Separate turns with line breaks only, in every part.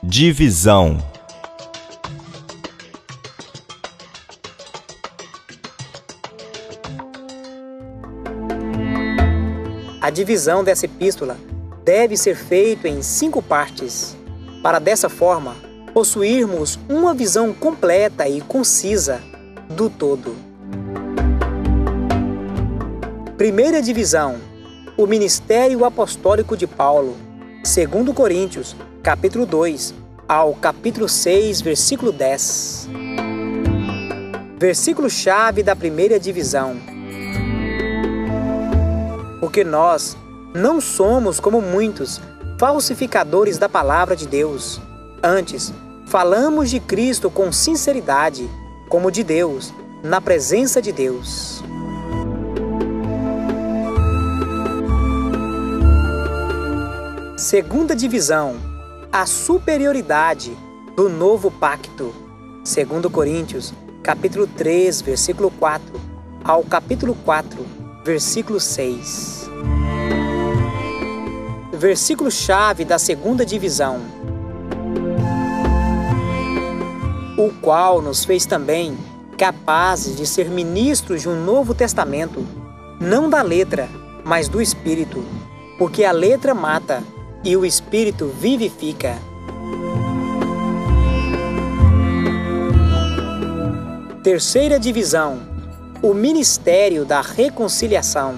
Divisão.
A divisão dessa epístola deve ser feita em 5 partes, para dessa forma possuirmos uma visão completa e concisa do todo. Primeira divisão: o ministério apostólico de Paulo, 2 Coríntios, capítulo 2, ao capítulo 6, versículo 10. Versículo-chave da primeira divisão: porque nós não somos como muitos falsificadores da palavra de Deus. Antes, falamos de Cristo com sinceridade, como de Deus, na presença de Deus. Segunda divisão: a superioridade do novo pacto. 2 Coríntios, capítulo 3, versículo 4, ao capítulo 4, versículo 6. Versículo-chave da segunda divisão: o qual nos fez também capazes de ser ministros de um novo testamento, não da letra, mas do Espírito, porque a letra mata e o Espírito vivifica. Terceira divisão: o ministério da reconciliação.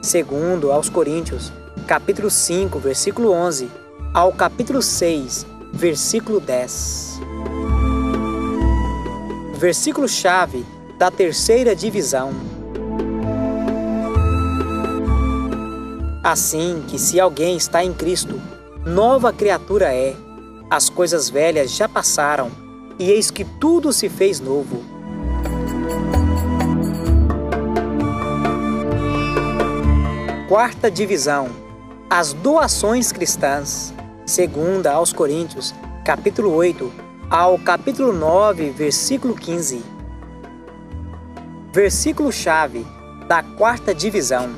2 aos Coríntios, capítulo 5, versículo 11, ao capítulo 6, versículo 10. Versículo-chave da terceira divisão: assim que, se alguém está em Cristo, nova criatura é. As coisas velhas já passaram, e eis que tudo se fez novo. Quarta divisão: as doações cristãs. 2 aos Coríntios, capítulo 8, ao capítulo 9, versículo 15. Versículo-chave da quarta divisão: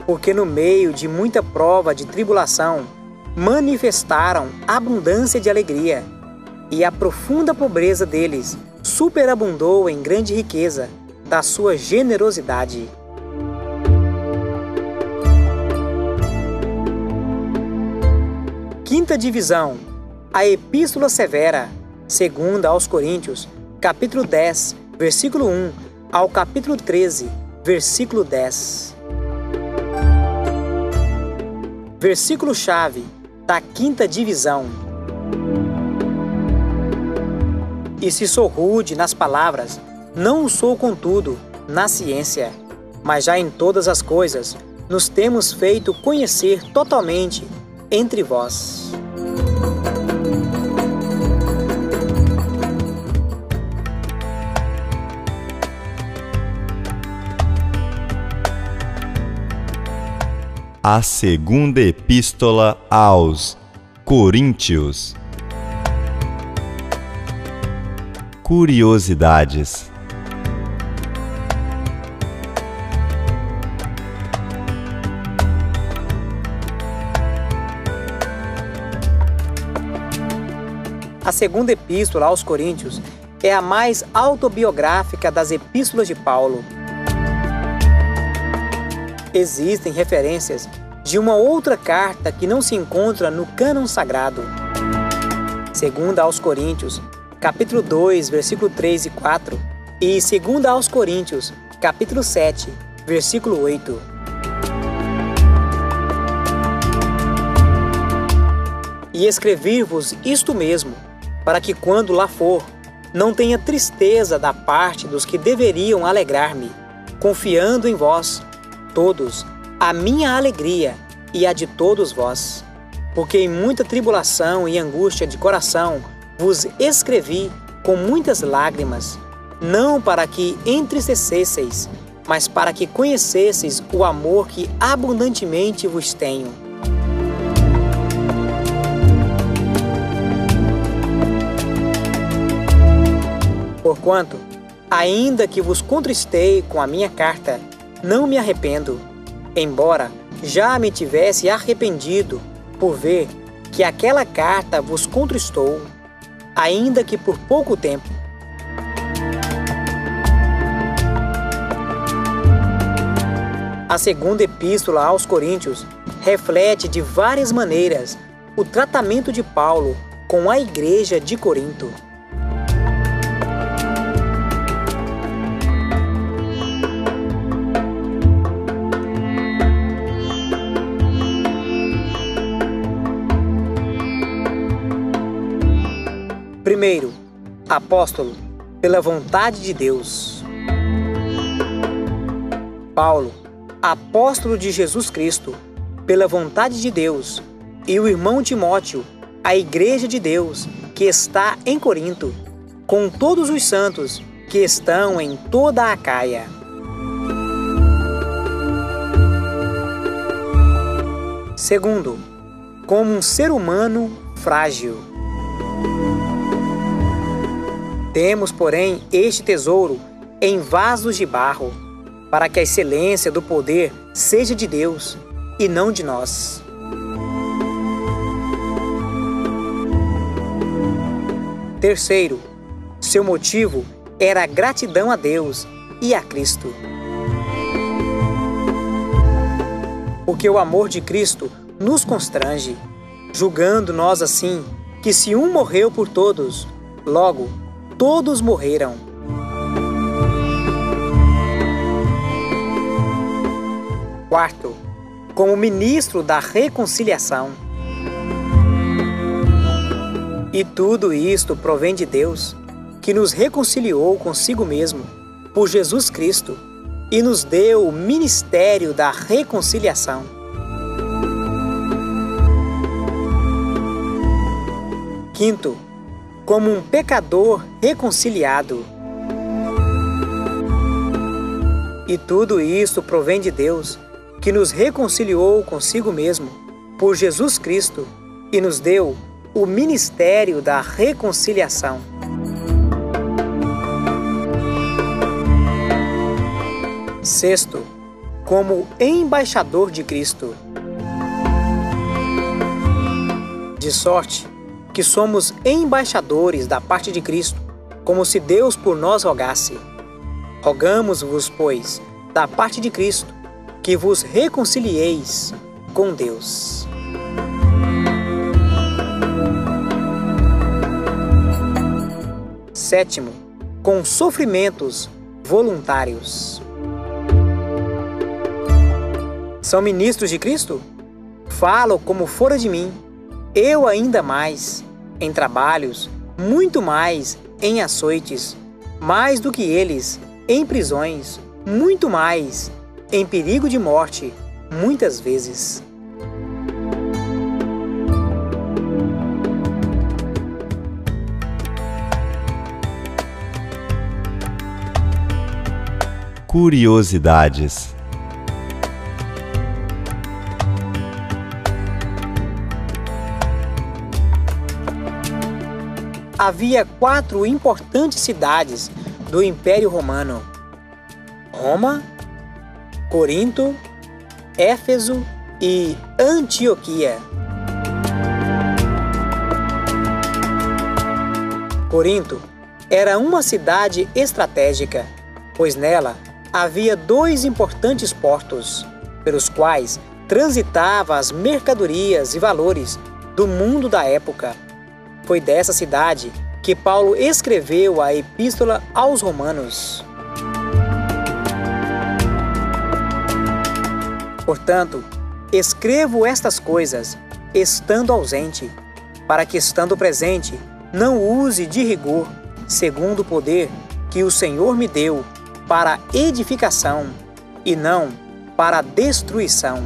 porque no meio de muita prova de tribulação, manifestaram abundância de alegria, e a profunda pobreza deles superabundou em grande riqueza da sua generosidade. Quinta divisão: a epístola severa. 2 aos Coríntios, capítulo 10, versículo 1, ao capítulo 13, versículo 10. Versículo-chave da quinta divisão: e se sou rude nas palavras, não o sou contudo na ciência, mas já em todas as coisas nos temos feito conhecer totalmente entre vós.
A segunda epístola aos Coríntios. Curiosidades.
A segunda epístola aos Coríntios é a mais autobiográfica das epístolas de Paulo. Existem referências de uma outra carta que não se encontra no cânon sagrado. 2 aos Coríntios, capítulo 2, versículo 3 e 4, e 2 aos Coríntios, capítulo 7, versículo 8. E escrevi-vos isto mesmo, para que quando lá for, não tenha tristeza da parte dos que deveriam alegrar-me, confiando em vós, todos, a minha alegria e a de todos vós. Porque em muita tribulação e angústia de coração vos escrevi com muitas lágrimas, não para que entristecesseis, mas para que conhecesseis o amor que abundantemente vos tenho. Porquanto, ainda que vos contristei com a minha carta, não me arrependo, embora já me tivesse arrependido por ver que aquela carta vos contristou, ainda que por pouco tempo. A segunda epístola aos Coríntios reflete de várias maneiras o tratamento de Paulo com a igreja de Corinto. Primeiro, apóstolo, pela vontade de Deus. Paulo, apóstolo de Jesus Cristo, pela vontade de Deus, e o irmão Timóteo, a igreja de Deus, que está em Corinto, com todos os santos que estão em toda a Acaia. Segundo, como um ser humano frágil. Temos, porém, este tesouro em vasos de barro, para que a excelência do poder seja de Deus e não de nós. Terceiro, seu motivo era a gratidão a Deus e a Cristo. Porque o amor de Cristo nos constrange, julgando nós assim, que se um morreu por todos, logo todos morreram. Quarto, como ministro da reconciliação. E tudo isto provém de Deus, que nos reconciliou consigo mesmo, por Jesus Cristo, e nos deu o ministério da reconciliação. Quinto, como um pecador reconciliado. E tudo isto provém de Deus, que nos reconciliou consigo mesmo, por Jesus Cristo, e nos deu o ministério da reconciliação. Sexto, como embaixador de Cristo. De sorte que somos embaixadores da parte de Cristo, como se Deus por nós rogasse. Rogamos-vos, pois, da parte de Cristo, que vos reconcilieis com Deus. Sétimo, com sofrimentos voluntários. São ministros de Cristo? Falo como fora de mim, eu ainda mais, em trabalhos, muito mais em açoites, mais do que eles, em prisões, muito mais, em perigo de morte, muitas vezes.
Curiosidades.
Havia 4 importantes cidades do Império Romano: Roma, Corinto, Éfeso e Antioquia. Corinto era uma cidade estratégica, pois nela havia 2 importantes portos, pelos quais transitavam as mercadorias e valores do mundo da época. Foi dessa cidade que Paulo escreveu a Epístola aos Romanos. Portanto, escrevo estas coisas, estando ausente, para que, estando presente, não use de rigor, segundo o poder que o Senhor me deu, para edificação, e não para destruição.